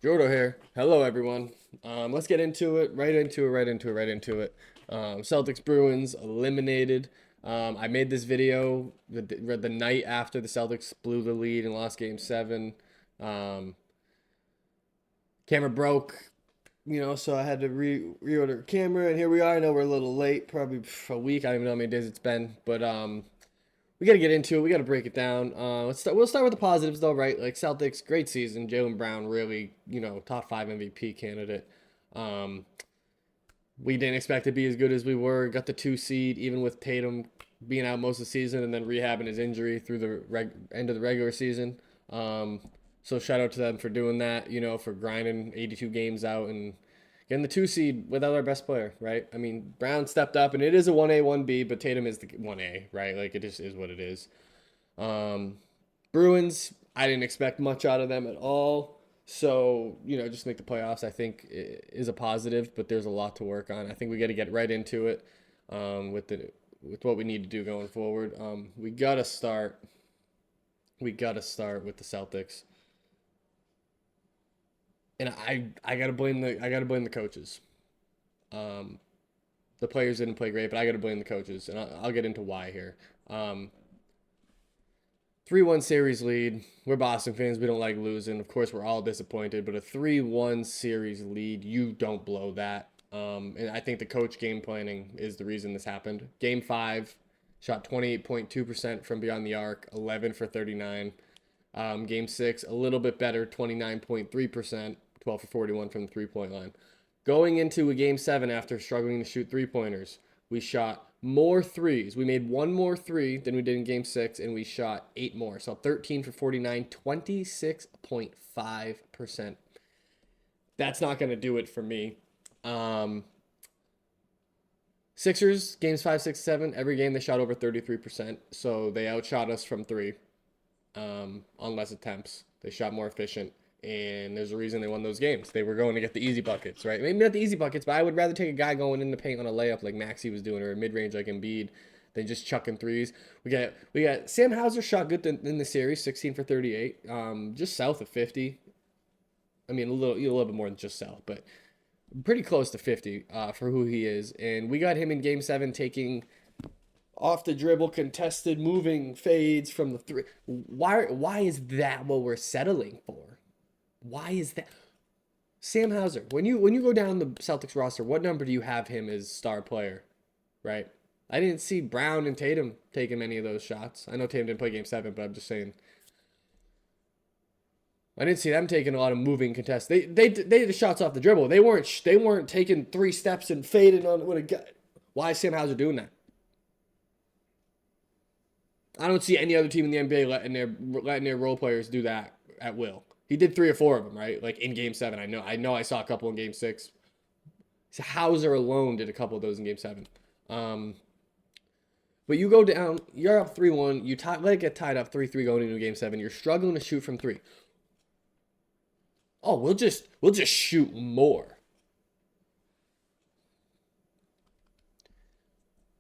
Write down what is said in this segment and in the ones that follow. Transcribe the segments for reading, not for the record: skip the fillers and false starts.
Jordo here. Hello, everyone. Let's get into it. Right into it. Celtics Bruins eliminated. I made this video the night after the Celtics blew the lead and lost Game 7. Um, Camera broke, so I had to reorder a camera, and here we are. I know we're a little late, probably a week. I don't even know how many days it's been, but we got to get into it. We got to break it down. We'll start with the positives though, right? Like Celtics, great season. Jaylen Brown, really, top five MVP candidate. Um, we didn't expect to be as good as we were. Got the 2 seed, even with Tatum being out most of the season and then rehabbing his injury through the end of the regular season. Um, so shout out to them for doing that. For grinding 82 games out and getting the 2 seed without our best player, right? I mean, Brown stepped up, and it is a 1A, 1B, but Tatum is the 1A, right? Like, it just is what it is. Um, Bruins, I didn't expect much out of them at all. So, just make the playoffs, I think, is a positive, but there's a lot to work on. I think we got to get right into it with what we need to do going forward. We got to start. We got to start with the Celtics. And I gotta blame the coaches. Um, the players didn't play great, but I gotta blame the coaches, and I'll get into why here. 3-1 series lead. We're Boston fans. We don't like losing. Of course, we're all disappointed, but a 3-1 series lead, you don't blow that. And I think the coach game planning is the reason this happened. Game 5, shot 28.2% from beyond the arc, 11 for 39. Game 6, a little bit better, 29.3%, 12 for 41 from the 3-point line. Going into a game 7 after struggling to shoot 3-pointers, we shot more threes. We made one more three than we did in game 6, and we shot 8 more. So 13 for 49, 26.5%. That's not going to do it for me. Sixers, games 5, 6, 7, every game they shot over 33%. So they outshot us from 3 on less attempts. They shot more efficient. And there's a reason they won those games. They were going to get the easy buckets, right? Maybe not the easy buckets, but I would rather take a guy going in the paint on a layup like Maxey was doing, or a mid range like Embiid, than just chucking threes. We got Sam Hauser shot good in the series, 16 for 38, just south of 50. I mean, a little bit more than just south, but pretty close to 50 for who he is. And we got him in Game 7 taking off the dribble, contested, moving fades from the three. Why is that what we're settling for? Why is that? Sam Hauser, when you go down the Celtics roster, what number do you have him as star player? Right? I didn't see Brown and Tatum taking many of those shots. I know Tatum didn't play game 7, but I'm just saying. I didn't see them taking a lot of moving contests. They did the shots off the dribble. They weren't taking 3 steps and fading on what a guy. Why is Sam Hauser doing that? I don't see any other team in the NBA letting their role players do that at will. He did 3 or 4 of them, right? Like in Game 7. I know. I saw a couple in Game 6. So Hauser alone did a couple of those in Game 7. But you go down, you're up 3-1. Let it get tied up 3-3 going into Game 7. You're struggling to shoot from 3. Oh, we'll just shoot more.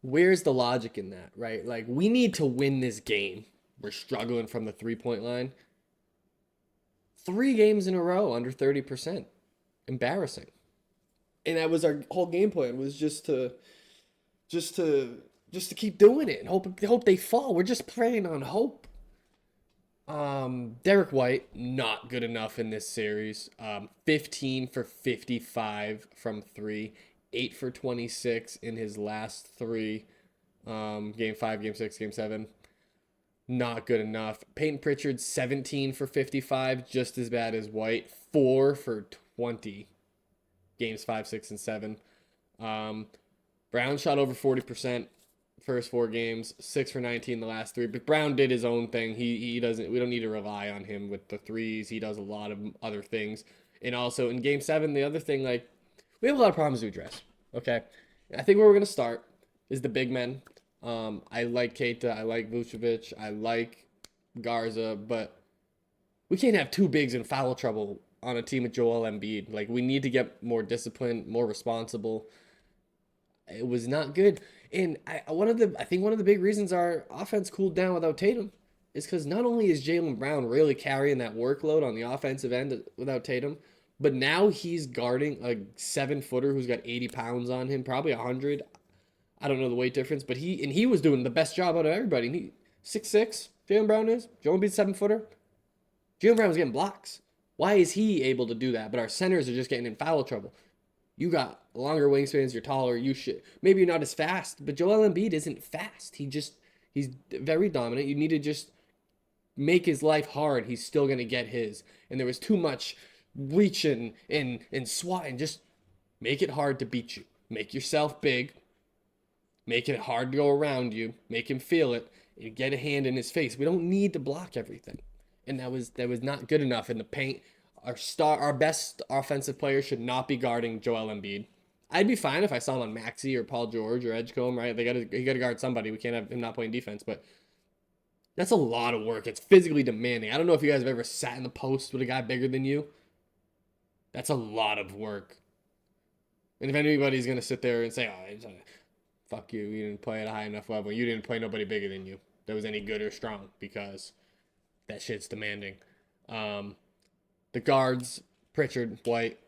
Where's the logic in that, right? Like, we need to win this game. We're struggling from the 3-point line. 3 games in a row under 30%. Embarrassing. And that was our whole game plan, was just to keep doing it and hope they fall. We're just preying on hope. Derek White, not good enough in this series. 15 for 55 from 3, 8 for 26 in his last 3. Game 5, game 6, game 7. Not good enough. Peyton Pritchard, 17 for 55, just as bad as White. 4 for 20, games 5, 6, and 7. Brown shot over 40% first 4 games, 6 for 19 the last 3. But Brown did his own thing. He doesn't. We don't need to rely on him with the threes. He does a lot of other things. And also in Game 7, the other thing, like, we have a lot of problems to address. Okay, I think where we're gonna start is the big men. I like Keita, I like Vucevic, I like Garza, but we can't have 2 bigs in foul trouble on a team with Joel Embiid. Like, we need to get more disciplined, more responsible. It was not good. And I think one of the big reasons our offense cooled down without Tatum is because not only is Jaylen Brown really carrying that workload on the offensive end without Tatum, But now he's guarding a 7-footer who's got 80 pounds on him, probably 100. I don't know the weight difference, but he was doing the best job out of everybody. And he 6'6", Jaylen Brown is. Joel Embiid's 7-footer. Jaylen Brown was getting blocks. Why is he able to do that? But our centers are just getting in foul trouble. You got longer wingspans, you're taller, you should maybe you're not as fast, but Joel Embiid isn't fast. He's very dominant. You need to just make his life hard. He's still gonna get his. And there was too much reaching and swatting. Just make it hard to beat you. Make yourself big. Make it hard to go around you. Make him feel it. And get a hand in his face. We don't need to block everything. And that was not good enough in the paint. Our best offensive player should not be guarding Joel Embiid. I'd be fine if I saw him on Maxey or Paul George or Edgecombe, right? He gotta guard somebody. We can't have him not playing defense, but that's a lot of work. It's physically demanding. I don't know if you guys have ever sat in the post with a guy bigger than you. That's a lot of work. And if anybody's gonna sit there and say, "Oh, fuck you, you didn't play at a high enough level. You didn't play nobody bigger than you that was any good or strong," because that shit's demanding. The guards, Pritchard, White,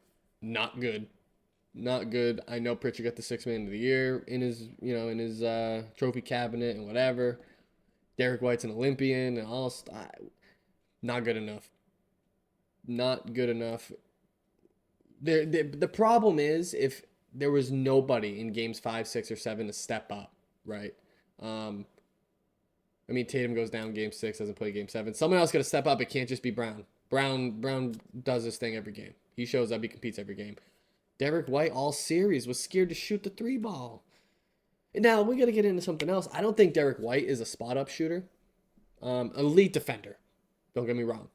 not good. Not good. I know Pritchard got the 6th man of the year in his trophy cabinet and whatever. Derek White's an Olympian and all. Not good enough. Not good enough. The problem is if there was nobody in games 5, 6, or 7 to step up, right? I mean, Tatum goes down game 6, doesn't play game 7. Someone else got to step up. It can't just be Brown. Brown does this thing every game. He shows up. He competes every game. Derek White all series was scared to shoot the 3 ball. And now we got to get into something else. I don't think Derek White is a spot up shooter. Elite defender. Don't get me wrong.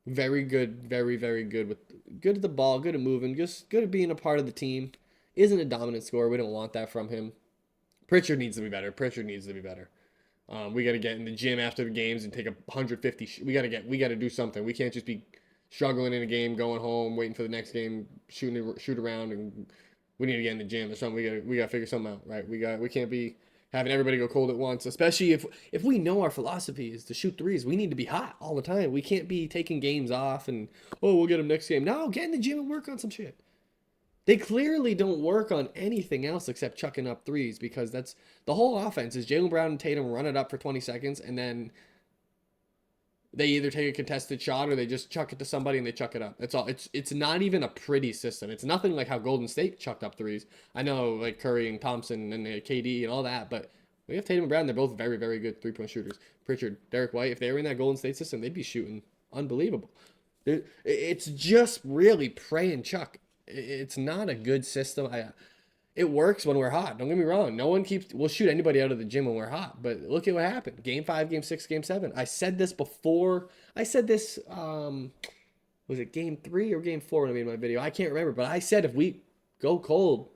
Very good, very, very good good at the ball, good at moving, just good at being a part of the team. Isn't a dominant scorer. We don't want that from him. Pritchard needs to be better. We got to get in the gym after the games and take 150. We got to do something. We can't just be struggling in a game, going home, waiting for the next game, shoot around, and we need to get in the gym or something. We got to figure something out, right? We can't be having everybody go cold at once, especially if we know our philosophy is to shoot threes. We need to be hot all the time. We can't be taking games off and we'll get them next game. No, get in the gym and work on some shit. They clearly don't work on anything else except chucking up threes, because that's the whole offense is Jaylen Brown and Tatum run it up for 20 seconds and then they either take a contested shot or they just chuck it to somebody and they chuck it up. That's all. It's not even a pretty system. It's nothing like how Golden State chucked up threes. I know like Curry and Thompson and KD and all that, but we have Tatum and Brown. They're both very, very good three-point shooters. Pritchard, Derek White, if they were in that Golden State system, they'd be shooting unbelievable. It's just really pray and chuck. It's not a good system. It works when we're hot. Don't get me wrong. We'll shoot anybody out of the gym when we're hot. But look at what happened. Game 5, Game 6, Game 7. I said this before. Was it Game 3 or Game 4 when I made my video? I can't remember. But I said if we go cold,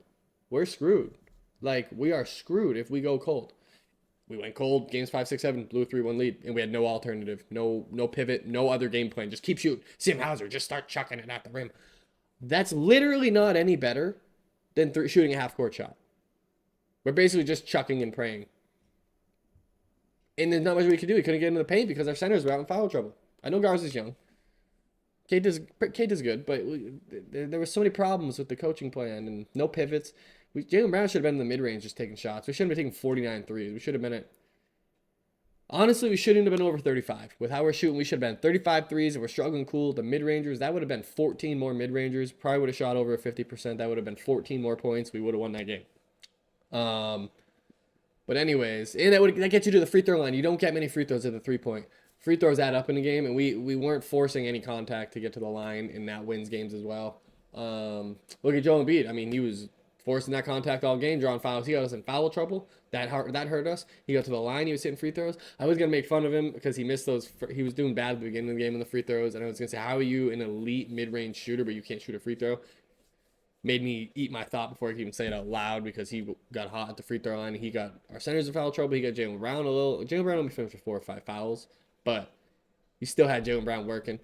we're screwed. Like, we are screwed if we go cold. We went cold. Games 5, 6, 7, blew a 3-1 lead. And we had no alternative. No pivot. No other game plan. Just keep shooting. Sam Hauser, just start chucking it at the rim. That's literally not any better than shooting a half-court shot. We're basically just chucking and praying. And there's not much we could do. We couldn't get into the paint because our centers were out in foul trouble. I know Garza's young. Kate is good, but there were so many problems with the coaching plan and no pivots. Jaylen Brown should have been in the mid-range just taking shots. We shouldn't have been taking 49 threes. We should have been at... Honestly, we shouldn't have been over 35. With how we're shooting, we should have been 35 threes. If we're struggling cool, the mid-rangers, that would have been 14 more mid-rangers. Probably would have shot over 50%. That would have been 14 more points. We would have won that game. But anyways, and that gets you to the free throw line. You don't get many free throws at the three-point. Free throws add up in the game, and we weren't forcing any contact to get to the line, and that wins games as well. Look at Joel Embiid. I mean, he was forcing that contact all game, drawing fouls. He got us in foul trouble. That hurt us. He got to the line. He was hitting free throws. I was going to make fun of him because he missed those. He was doing bad at the beginning of the game in the free throws. And I was going to say, how are you an elite mid-range shooter, but you can't shoot a free throw? Made me eat my thought before I could even say it out loud because he got hot at the free throw line. He got our centers in foul trouble. He got Jaylen Brown a little. Jaylen Brown only finished with 4 or 5 fouls, but he still had Jaylen Brown working.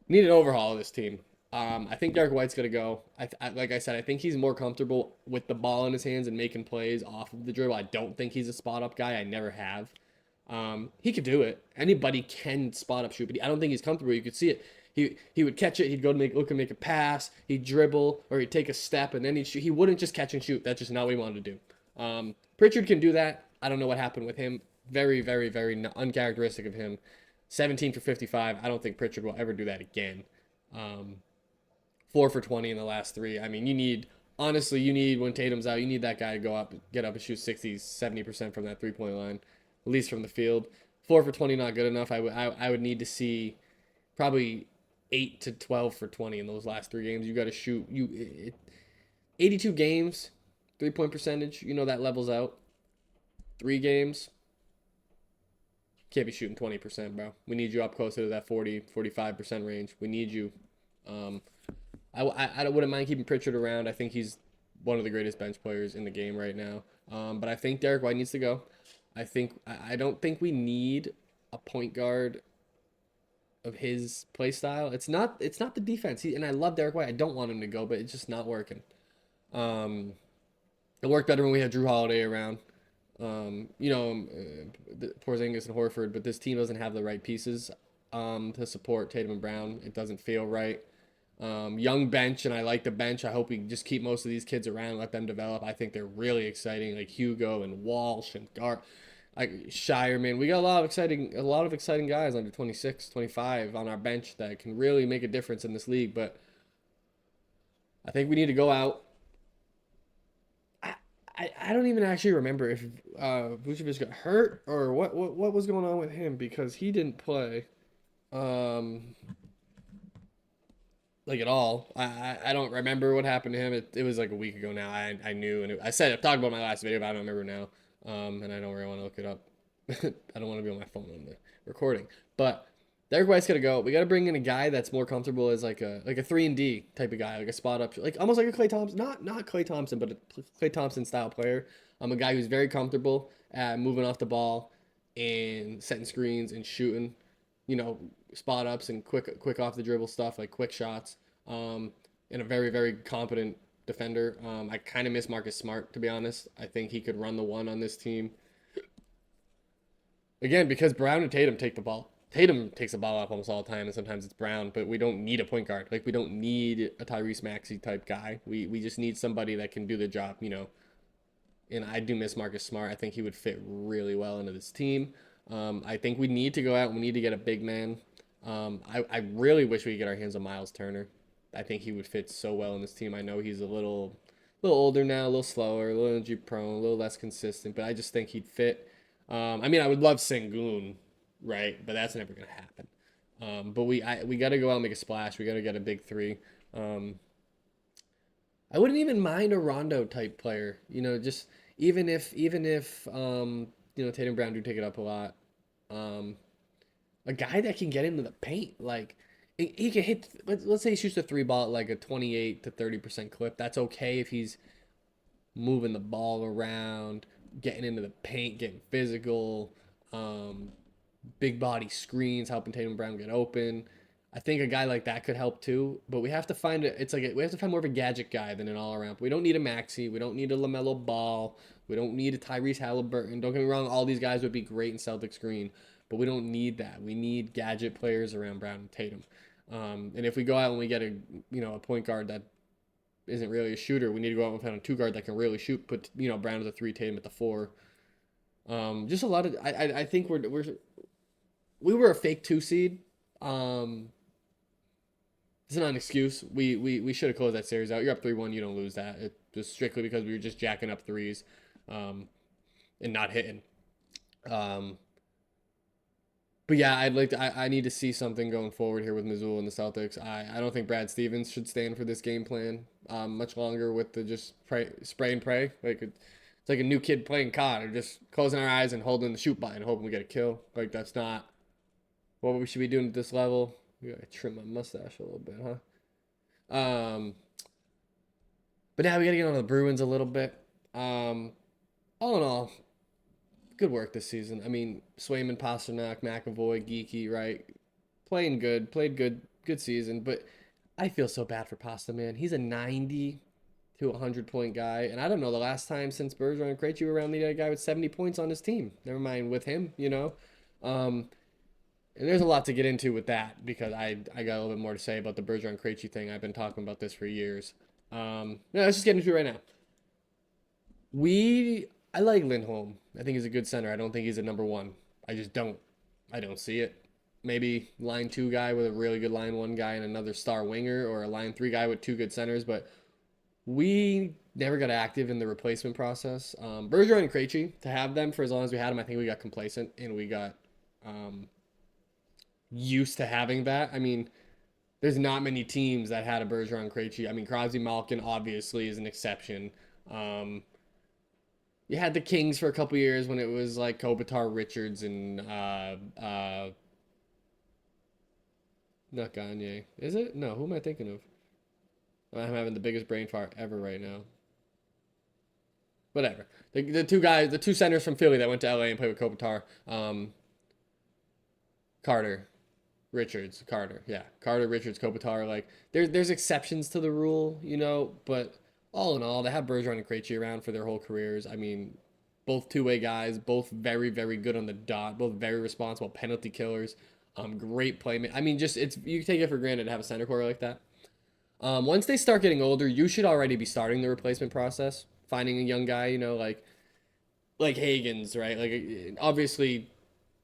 Need an overhaul of this team. I think Derek White's going to go. Like I said, I think he's more comfortable with the ball in his hands and making plays off of the dribble. I don't think he's a spot-up guy. I never have. He could do it. Anybody can spot up shoot, but I don't think he's comfortable. You could see it. He would catch it. He'd go to make a pass. He'd dribble or he'd take a step and then he'd shoot. He wouldn't just catch and shoot. That's just not what he wanted to do. Pritchard can do that. I don't know what happened with him. Very, very, very uncharacteristic of him. 17 for 55. I don't think Pritchard will ever do that again. 4 for 20 in the last three. I mean, honestly, you need when Tatum's out, you need that guy to go up, get up and shoot 60, 70% from that 3-point line, at least from the field. 4 for 20 not good enough. I would need to see probably 8 to 12 for 20 in those last three games. You got to shoot 82 games, 3-point percentage. You know that levels out. 3 games, can't be shooting 20%, bro. We need you up closer to that 40, 45% range. We need you. I wouldn't mind keeping Pritchard around. I think he's one of the greatest bench players in the game right now. But I think Derek White needs to go. I don't think we need a point guard of his play style. It's not the defense. And I love Derek White. I don't want him to go, but it's just not working. It worked better when we had Drew Holiday around. Porzingis and Horford, but this team doesn't have the right pieces to support Tatum and Brown. It doesn't feel right. Young bench, and I like the bench. I hope we just keep most of these kids around, let them develop. I think they're really exciting, like Hugo and Walsh and like Shireman. We got a lot of exciting guys under 26, 25 on our bench that can really make a difference in this league. But I think we need to go out. I don't even actually remember if Vucevic got hurt or what was going on with him because he didn't play. Like at all. I don't remember what happened to him. It was like a week ago now. I knew and I talked about my last video, but I don't remember now. And I don't really want to look it up. I don't want to be on my phone on the recording. But Derek White's gotta go. We gotta bring in a guy that's more comfortable as like a 3-and-D type of guy, like a spot up, like almost like a Klay Thompson, not Klay Thompson, but a Klay Thompson style player. I'm a guy who's very comfortable at moving off the ball and setting screens and shooting, spot ups and quick off the dribble stuff, like quick shots. And a very, very competent defender. I kind of miss Marcus Smart, to be honest. I think he could run the one on this team. Again, because Brown and Tatum take the ball. Tatum takes the ball up almost all the time, and sometimes it's Brown, but we don't need a point guard. Like, we don't need a Tyrese Maxey type guy. We just need somebody that can do the job, And I do miss Marcus Smart. I think he would fit really well into this team. I think we need to go out and we need to get a big man. I really wish we could get our hands on Miles Turner. I think he would fit so well in this team. I know he's a little older now, a little slower, a little injury prone, a little less consistent, but I just think he'd fit. I would love Sengun, right? But that's never gonna happen. But we got to go out and make a splash. We got to get a big three. I wouldn't even mind a Rondo type player. Just even if Tatum Brown do take it up a lot. A guy that can get into the paint, like he can hit. Let's say he shoots a 3 ball at like a 28 to 30% clip. That's okay if he's moving the ball around, getting into the paint, getting physical, big body screens, helping Tatum Brown get open. I think a guy like that could help too, but we have to find it. It's like we have to find more of a gadget guy than an all around. We don't need a Maxey. We don't need a LaMelo Ball. We don't need a Tyrese Halliburton. Don't get me wrong. All these guys would be great in Celtics green, but we don't need that. We need gadget players around Brown and Tatum. And if we go out and we get a point guard that isn't really a shooter, we need to go out and find a 2 guard that can really shoot. Put Brown as a 3, Tatum at the 4. Just a lot of. I think we were a fake 2 seed. It's not an excuse. We should have closed that series out. You're up 3-1. You don't lose that. It just strictly because we were just jacking up threes, and not hitting. But yeah, I need to see something going forward here with Missoula and the Celtics. I don't think Brad Stevens should stand for this game plan much longer with the just spray and pray. Like it's like a new kid playing COD or just closing our eyes and holding the shoot button, hoping we get a kill. Like that's not what we should be doing at this level. We gotta trim my mustache a little bit, huh? But now we gotta get on the Bruins a little bit. All in all, good work this season. Swayman, Pasternak, McAvoy, Geeky, right? Played good season. But I feel so bad for Pasta, man. He's a 90 to a 100-point guy. And I don't know the last time since Bergeron and Krejci were around, the guy with 70 points on his team. Never mind with him, you know. Um, and there's a lot to get into with that because I got a little bit more to say about the Bergeron Krejci thing. I've been talking about this for years. Yeah, let's just get into it right now. I like Lindholm. I think he's a good center. I don't think he's a number one. I just don't. I don't see it. Maybe line two guy with a really good line one guy and another star winger, or a line three guy with two good centers. But we never got active in the replacement process. Bergeron and Krejci, to have them for as long as we had them, I think we got complacent and we got um, used to having that. I mean, there's not many teams that had a Bergeron Krejci. I mean, Crosby Malkin obviously is an exception. Um, you had the Kings for a couple years when it was like Kopitar, Richards, and not Gagne. Is it? No, who am I thinking of? I'm having the biggest brain fart ever right now. Whatever. The two guys, the two centers from Philly that went to LA and played with Kopitar, Carter, Richards, Carter, yeah, Carter, Richards, Kopitar. Like there's exceptions to the rule, you know, but all in all, they have Bergeron and Krejci around for their whole careers. I mean, both two-way guys, both very good on the dot, both very responsible penalty killers. Great playmaker. I mean, just it's you take it for granted to have a center core like that. Once they start getting older, you should already be starting the replacement process, finding a young guy, you know, like Hagen's, right? Like obviously,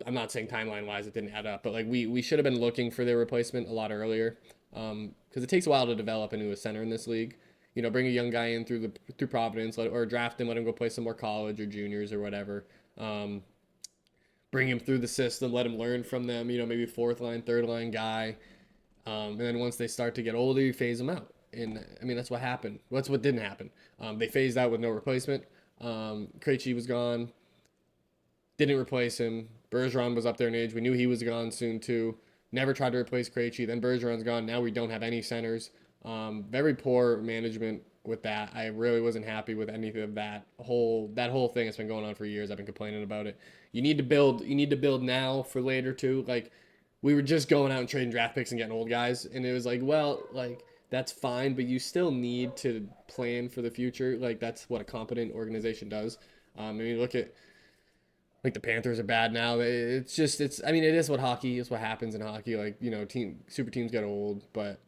I'm not saying timeline wise it didn't add up, but like we should have been looking for their replacement a lot earlier, because it takes a while to develop into a center in this league. You know, bring a young guy in through Providence, or draft him, let him go play some more college or juniors or whatever. Um, Bring him through the system, let him learn from them. You know, maybe fourth line, third line guy. And then once they start to get older, you phase them out. And I mean, that's what happened. That's what didn't happen. They phased out with no replacement. Krejci was gone. Didn't replace him. Bergeron was up there in age. We knew he was gone soon too. Never tried to replace Krejci. Then Bergeron's gone. Now we don't have any centers. Very poor management with that. I really wasn't happy with anything of that whole thing. It's been going on for years. I've been complaining about it. You need to build. You need to build now for later too. Like we were just going out and trading draft picks and getting old guys, and it was like, well, like that's fine, but you still need to plan for the future. Like that's what a competent organization does. I mean, look at like the Panthers are bad now. It's just it's. I mean, it is what hockey is. What happens in hockey. Like you know, super teams get old, but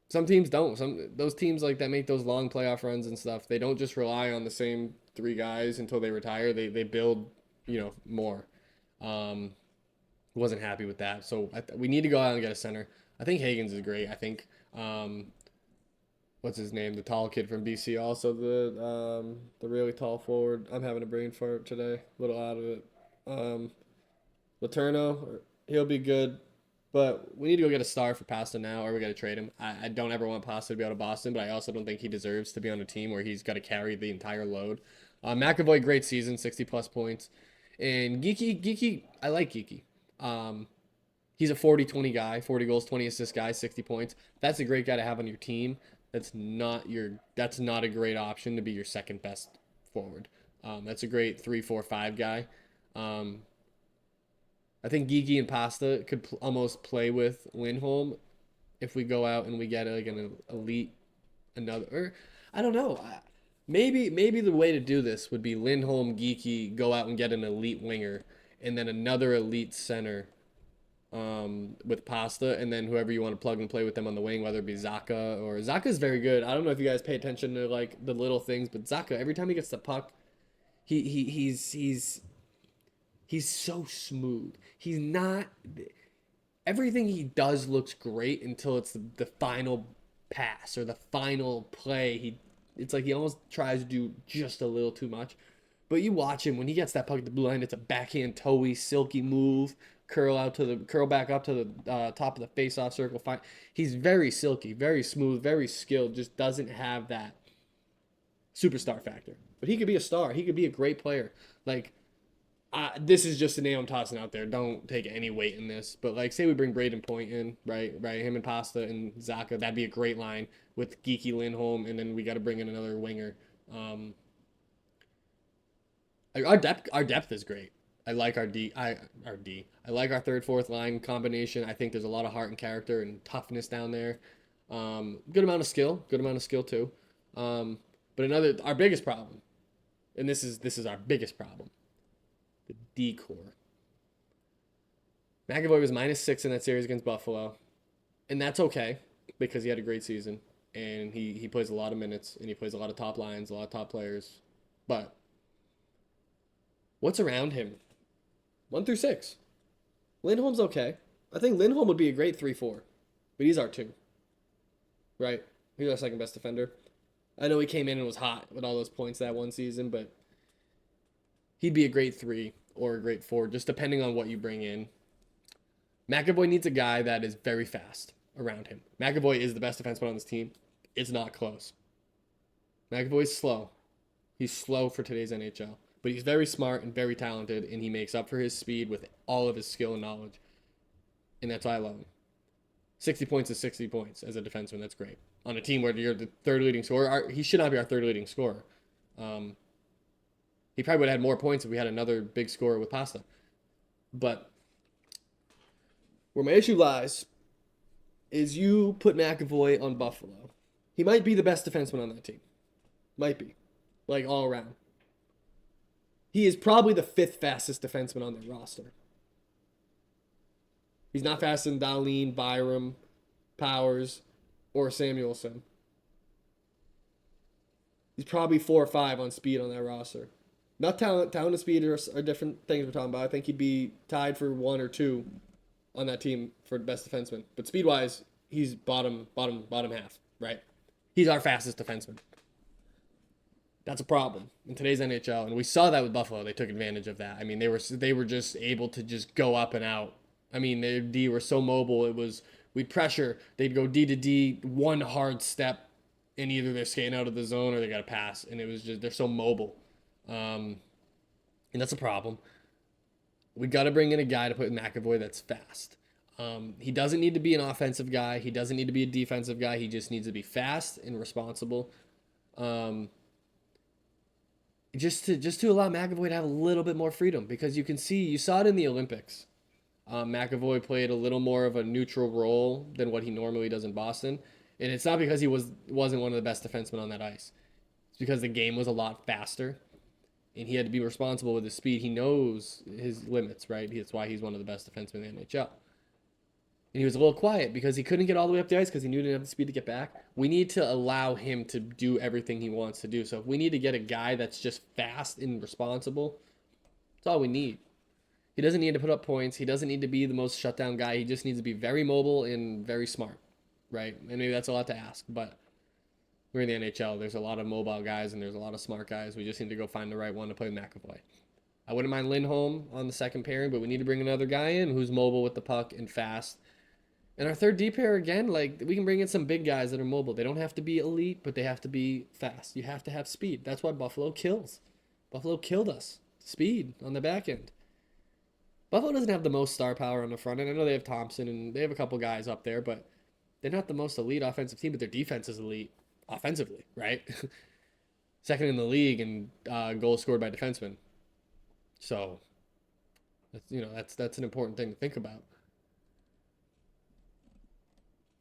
some teams don't. Some those teams like that make those long playoff runs and stuff. They don't just rely on the same three guys until they retire. They build, you know, more. Um, wasn't happy with that. So we need to go out and get a center. I think Hagen's is great. I think what's his name, the tall kid from BC, also the really tall forward. I'm having a brain fart today, a little out of it. Um, Laterno, he'll be good, but we need to go get a star for Pasta now, or we got to trade him. I don't ever want Pasta to be out of Boston, but I also don't think he deserves to be on a team where he's got to carry the entire load. McAvoy, great season, 60 plus points, and Geeky, I like Geeky. Um, he's a 40-20 guy, 40 goals, 20 assists guy, 60 points. That's a great guy to have on your team. That's not a great option to be your second best forward. That's a great 3-4-5 guy. Um, I think Geeky and Pasta could almost play with Lindholm if we go out and we get like an elite another. Or I don't know. Maybe the way to do this would be Lindholm, Geeky, go out and get an elite winger, and then another elite center with Pasta, and then whoever you want to plug and play with them on the wing, whether it be Zaka or Zaka's very good. I don't know if you guys pay attention to like the little things, but Zaka every time he gets the puck, he's so smooth. He's not everything he does looks great until it's the final pass or the final play. It's like he almost tries to do just a little too much. But you watch him when he gets that puck at the blue line, it's a backhand toey, silky move, curl back up to the top of the face-off circle. Fine. He's very silky, very smooth, very skilled. Just doesn't have that superstar factor. But he could be a star. He could be a great player. Like this is just a name I'm tossing out there. Don't take any weight in this. But like, say we bring Braden Point in, right? Him and Pasta and Zaka. That'd be a great line with Geeky Lindholm, and then we got to bring in another winger. Our depth is great. I like I like our third, fourth line combination. I think there's a lot of heart and character and toughness down there. Good amount of skill. Good amount of skill too. But our biggest problem, and this is our biggest problem, the decor. McAvoy was -6 in that series against Buffalo, and that's okay because he had a great season and he plays a lot of minutes and he plays a lot of top lines, a lot of top players. But what's around him? 1 through 6. Lindholm's okay. I think Lindholm would be a great 3-4, but he's our 2, right? He's our second best defender. I know he came in and was hot with all those points that one season, but he'd be a great 3 or a great 4, just depending on what you bring in. McAvoy needs a guy that is very fast around him. McAvoy is the best defenseman on this team. It's not close. McAvoy's slow. He's slow for today's NHL, but he's very smart and very talented, and he makes up for his speed with all of his skill and knowledge. And that's why I love him. 60 points is 60 points as a defenseman. That's great. On a team where you're the third leading scorer, he should not be our third leading scorer. He probably would have had more points if we had another big scorer with Pasta. But where my issue lies is you put McAvoy on Buffalo. He might be the best defenseman on that team. Might be. Like, all around. He is probably the 5th fastest defenseman on their roster. He's not faster than Dahlin, Byram, Powers, or Samuelson. He's probably 4 or 5 on speed on that roster. Not talent. Talent and speed are different things we're talking about. I think he'd be tied for 1 or 2 on that team for best defenseman. But speed-wise, he's bottom half, right? He's our fastest defenseman. That's a problem in today's NHL, and we saw that with Buffalo. They took advantage of that. I mean, they were just able to just go up and out. I mean, their D were so mobile. We'd pressure. They'd go D to D, one hard step, and either they're skating out of the zone or they got to pass. And it was just they're so mobile, and that's a problem. We got to bring in a guy to put in McAvoy that's fast. He doesn't need to be an offensive guy. He doesn't need to be a defensive guy. He just needs to be fast and responsible. Just to allow McAvoy to have a little bit more freedom, because you saw it in the Olympics. McAvoy played a little more of a neutral role than what he normally does in Boston, and it's not because he wasn't one of the best defensemen on that ice. It's because the game was a lot faster, and he had to be responsible with his speed. He knows his limits, right? That's why he's one of the best defensemen in the NHL. And he was a little quiet because he couldn't get all the way up the ice because he knew he didn't have the speed to get back. We need to allow him to do everything he wants to do. So if we need to get a guy that's just fast and responsible, that's all we need. He doesn't need to put up points. He doesn't need to be the most shutdown guy. He just needs to be very mobile and very smart, right? And maybe that's a lot to ask, but we're in the NHL. There's a lot of mobile guys and there's a lot of smart guys. We just need to go find the right one to play McAvoy. I wouldn't mind Lindholm on the second pairing, but we need to bring another guy in who's mobile with the puck and fast. And our third D pair, again, like, we can bring in some big guys that are mobile. They don't have to be elite, but they have to be fast. You have to have speed. That's why Buffalo kills. Buffalo killed us. Speed on the back end. Buffalo doesn't have the most star power on the front end. I know they have Thompson and they have a couple guys up there, but they're not the most elite offensive team, but their defense is elite offensively, right? Second in the league in goals scored by defensemen. So, that's an important thing to think about.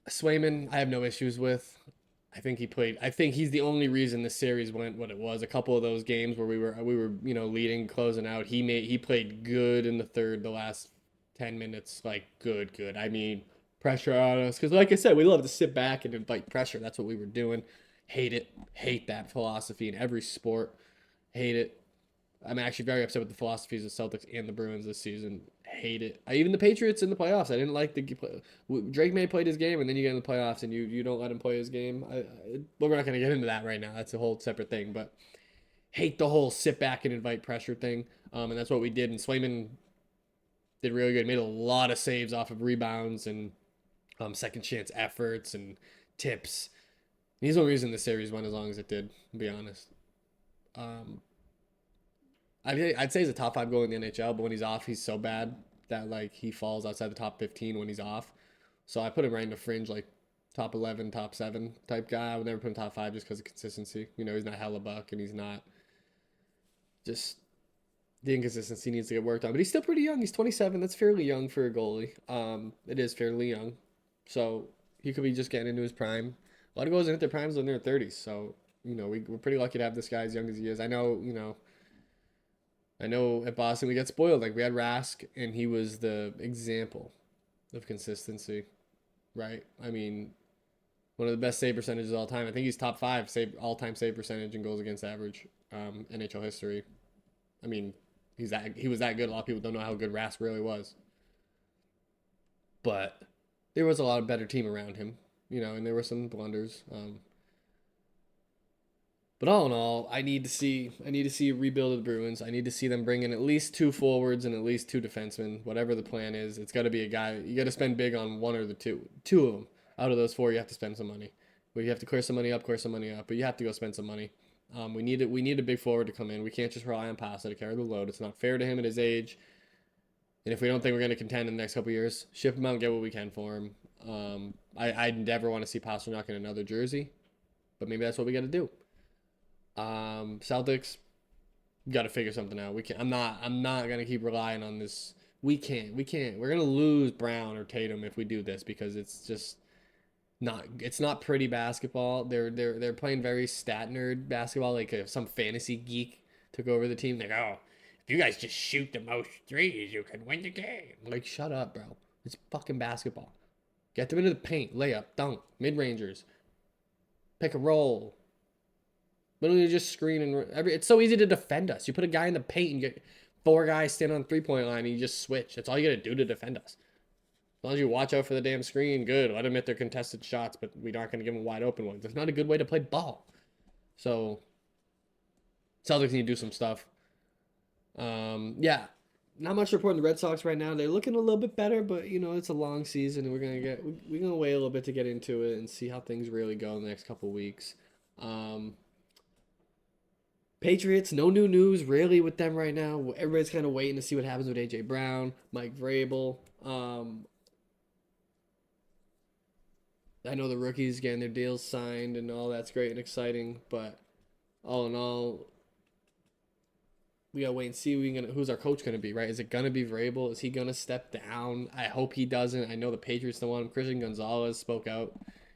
Swayman, I have no issues with. I think he's the only reason the series went what it was. A couple of those games where we were leading, closing out. He played good in the last 10 minutes, like good. I mean, pressure on us because, like I said, we love to sit back and invite pressure. That's what we were doing. Hate that philosophy in every sport. Hate it. I'm actually very upset with the philosophies of Celtics and the Bruins this season. Hate it. Even the Patriots in the playoffs. I didn't like Drake May played his game, and then you get in the playoffs and you don't let him play his game. But we're not going to get into that right now. That's a whole separate thing. But hate the whole sit back and invite pressure thing. And that's what we did. And Swayman did really good. Made a lot of saves off of rebounds and second chance efforts and tips. And he's the only reason the series went as long as it did, to be honest. I'd say he's a top 5 goalie in the NHL, but when he's off, he's so bad that like he falls outside the top 15 when he's off. So I put him right in the fringe, like top 11, top 7 type guy. I would never put him top 5 just because of consistency. He's not Hellebuck and he's not just the inconsistency needs to get worked on. But he's still pretty young. He's 27. That's fairly young for a goalie. It is fairly young. So he could be just getting into his prime. A lot of goalies in their primes when they're 30s. So we're pretty lucky to have this guy as young as he is. I know at Boston we get spoiled. Like we had Rask, and he was the example of consistency, right? I mean, one of the best save percentages of all time. I think he's top five all-time save percentage and goals against average, NHL history. I mean, he was that good. A lot of people don't know how good Rask really was, but there was a lot of better team around him, and there were some blunders. But all in all, I need to see a rebuild of the Bruins. I need to see them bring in at least two forwards and at least two defensemen. Whatever the plan is, it's got to be a guy. You got to spend big on one or the two of them. Out of those four, you have to spend some money. Well, you have to clear some money up, but you have to go spend some money. We need it. We need a big forward to come in. We can't just rely on Pasta to carry the load. It's not fair to him at his age. And if we don't think we're going to contend in the next couple of years, ship him out and get what we can for him. I never want to see Pasternak in another jersey, but maybe that's what we got to do. Celtics got to figure something out. We can't. I'm not gonna keep relying on this. We can't. We're gonna lose Brown or Tatum if we do this because it's just not. It's not pretty basketball. They're playing very stat nerd basketball. Like if some fantasy geek took over the team, like, oh, if you guys just shoot the most threes, you can win the game. Like, shut up, bro. It's fucking basketball. Get them into the paint, layup, dunk, mid rangers, pick a roll. Literally just screen and it's so easy to defend us. You put a guy in the paint and get four guys standing on the 3-point line and you just switch. That's all you got to do to defend us. As long as you watch out for the damn screen, good. Let them hit their contested shots, but we're not going to give them wide open ones. That's not a good way to play ball. So, Celtics need to do some stuff. Yeah, not much reporting the Red Sox right now. They're looking a little bit better, but it's a long season, and we're gonna wait a little bit to get into it and see how things really go in the next couple weeks. Patriots, no new news really with them right now. Everybody's kind of waiting to see what happens with A.J. Brown, Mike Vrabel. I know the rookies getting their deals signed and all that's great and exciting, but all in all, we gotta wait and see who's our coach gonna be, right? Is it gonna be Vrabel? Is he gonna step down? I hope he doesn't. I know the Patriots don't want him. Christian Gonzalez spoke out.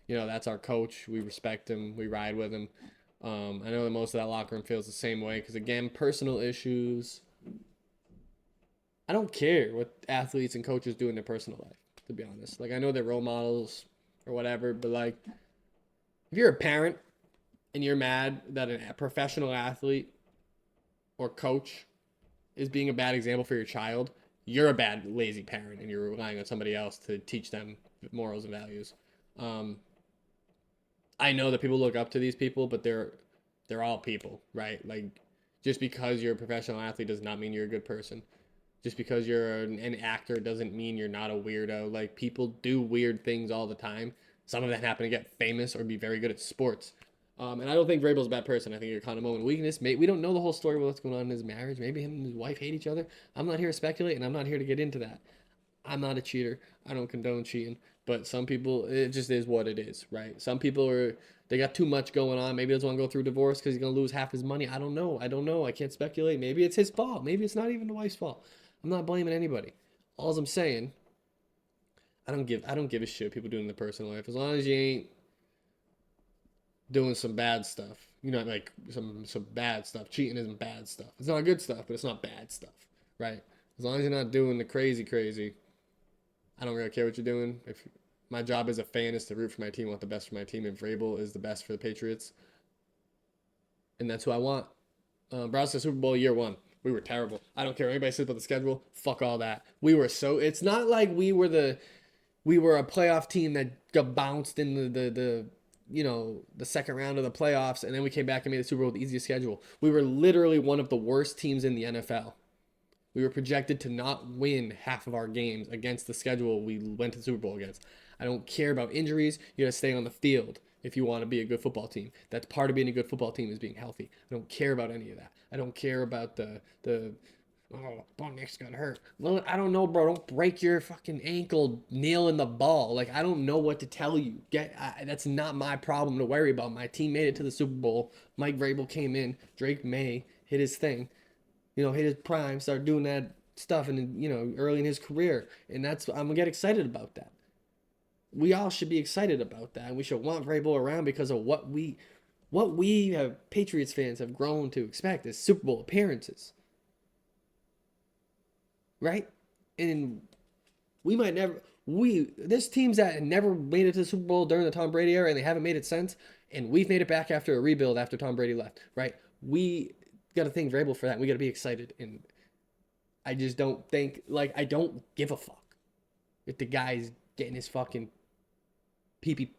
That's our coach. We respect him. We ride with him. I know that most of that locker room feels the same way because, again, personal issues. I don't care what athletes and coaches do in their personal life, to be honest. Like, I know they're role models or whatever, but, like, if you're a parent and you're mad that a professional athlete or coach is being a bad example for your child, you're a bad, lazy parent and you're relying on somebody else to teach them morals and values. I know that people look up to these people, but they're all people, right? Like, just because you're a professional athlete does not mean you're a good person. Just because you're an actor doesn't mean you're not a weirdo. Like, people do weird things all the time. Some of them happen to get famous or be very good at sports. And I don't think Vrabel's a bad person. I think you're kind of moment of weakness. We don't know the whole story of what's going on in his marriage. Maybe him and his wife hate each other. I'm not here to speculate, and I'm not here to get into that. I'm not a cheater. I don't condone cheating. But some people, it just is what it is, right? Some people they got too much going on. Maybe he doesn't want to go through divorce because he's going to lose half his money. I don't know. I can't speculate. Maybe it's his fault. Maybe it's not even the wife's fault. I'm not blaming anybody. All I'm saying, I don't give a shit what people do in their personal life. As long as you ain't doing some bad stuff. Like some bad stuff. Cheating isn't bad stuff. It's not good stuff, but it's not bad stuff, right? As long as you're not doing the crazy, I don't really care what you're doing. If my job as a fan is to root for my team, want the best for my team, and Vrabel is the best for the Patriots, and that's who I want. Browns to Super Bowl year 1. We were terrible. I don't care what anybody says about the schedule. Fuck all that. We were so. It's not like we were a playoff team that got bounced in the second round of the playoffs, and then we came back and made the Super Bowl with the easiest schedule. We were literally one of the worst teams in the NFL. We were projected to not win half of our games against the schedule we went to the Super Bowl against. I don't care about injuries. You got to stay on the field if you want to be a good football team. That's part of being a good football team is being healthy. I don't care about any of that. I don't care about the Bo Nick's got hurt. Well, I don't know, bro. Don't break your fucking ankle nailing the ball. Like, I don't know what to tell you. That's not my problem to worry about. My team made it to the Super Bowl. Mike Vrabel came in. Drake May hit his thing. Hit his prime, start doing that stuff, and early in his career, and I'm gonna get excited about that. We all should be excited about that, and we should want Vrabel around because of what we what we have Patriots fans have grown to expect is Super Bowl appearances, right? And we might never there's teams that never made it to the Super Bowl during the Tom Brady era and they haven't made it since, and we've made it back after a rebuild after Tom Brady left, right? We got to thank Vrabel for that. We got to be excited, and I just don't think I don't give a fuck if the guy's getting his fucking pee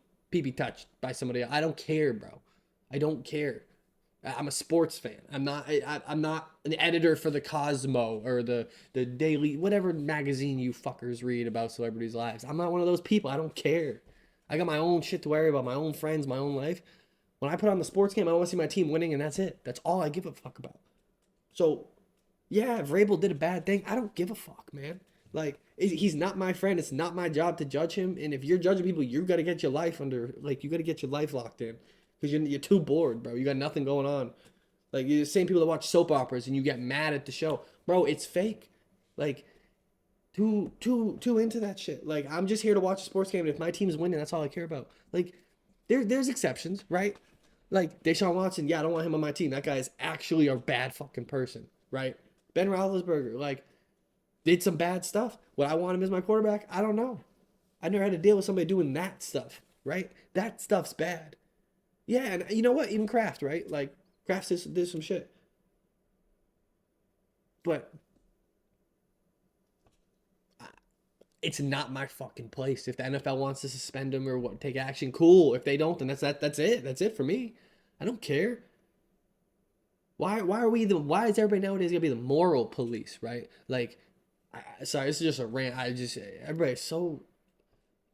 touched by somebody else. I don't care, bro. I don't care. I'm a sports fan. I'm not an editor for the Cosmo or the Daily whatever magazine you fuckers read about celebrities' lives. I'm not one of those people. I don't care. I got my own shit to worry about, my own friends, my own life. When I put on the sports game, I want to see my team winning, and that's it. That's all I give a fuck about. So, yeah, Vrabel did a bad thing. I don't give a fuck, man. He's not my friend. It's not my job to judge him. And if you're judging people, you got to get your life you got to get your life locked in. Because you're too bored, bro. You got nothing going on. Like, you're the same people that watch soap operas and you get mad at the show. Bro, it's fake. Like, too into that shit. Like, I'm just here to watch a sports game, and if my team's winning, that's all I care about. Like, there's exceptions, right? Like, Deshaun Watson, yeah, I don't want him on my team. That guy is actually a bad fucking person, right? Ben Roethlisberger, did some bad stuff. Would I want him as my quarterback? I don't know. I never had to deal with somebody doing that stuff, right? That stuff's bad. Yeah, and you know what? Even Kraft, right? Like, Kraft did some shit. But it's not my fucking place. If the NFL wants to suspend him or take action, cool. If they don't, then that's it. That's it for me. I don't care. Why is everybody nowadays gonna be the moral police, right? Sorry, this is just a rant. Everybody's so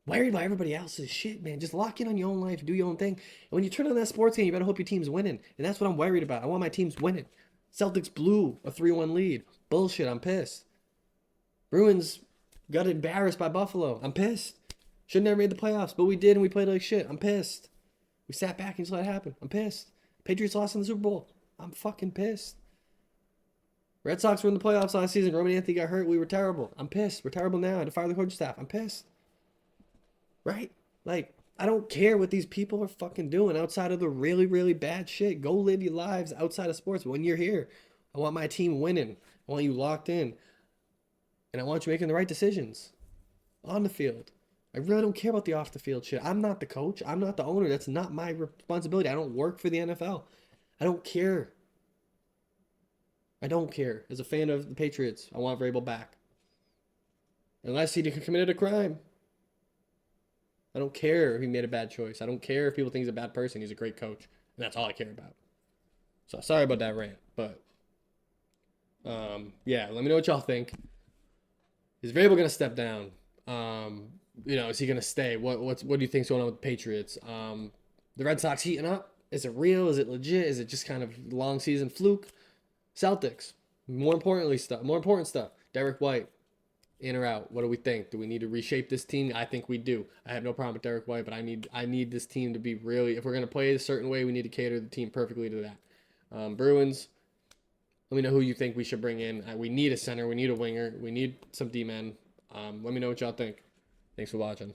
worried about everybody else's shit, man. Just lock in on your own life, do your own thing. And when you turn on that sports game, you better hope your team's winning. And that's what I'm worried about. I want my team's winning. Celtics blew a 3-1 lead. Bullshit, I'm pissed. Bruins got embarrassed by Buffalo. I'm pissed. Should never made the playoffs, but we did and we played like shit. I'm pissed. We sat back and just let it happen. I'm pissed. Patriots lost in the Super Bowl. I'm fucking pissed. Red Sox were in the playoffs last season. Roman Anthony got hurt. We were terrible. I'm pissed. We're terrible now. I had to fire the coaching staff. I'm pissed. Right? I don't care what these people are fucking doing outside of the really, really bad shit. Go live your lives outside of sports. But when you're here, I want my team winning. I want you locked in. And I want you making the right decisions on the field. I really don't care about the off the field shit. I'm not the coach. I'm not the owner. That's not my responsibility. I don't work for the NFL. I don't care. I don't care. As a fan of the Patriots, I want Vrabel back. Unless he committed a crime. I don't care if he made a bad choice. I don't care if people think he's a bad person. He's a great coach. And that's all I care about. So sorry about that rant. But, yeah, let me know what y'all think. Is Vrabel going to step down? Is he going to stay? What do you think's going on with the Patriots? The Red Sox heating up? Is it real? Is it legit? Is it just kind of long season fluke? Celtics. More important stuff. Derek White, in or out? What do we think? Do we need to reshape this team? I think we do. I have no problem with Derek White, but I need this team to be really. If we're gonna play a certain way, we need to cater the team perfectly to that. Bruins. Let me know who you think we should bring in. We need a center. We need a winger. We need some D-men. Let me know what y'all think. Thanks for watching.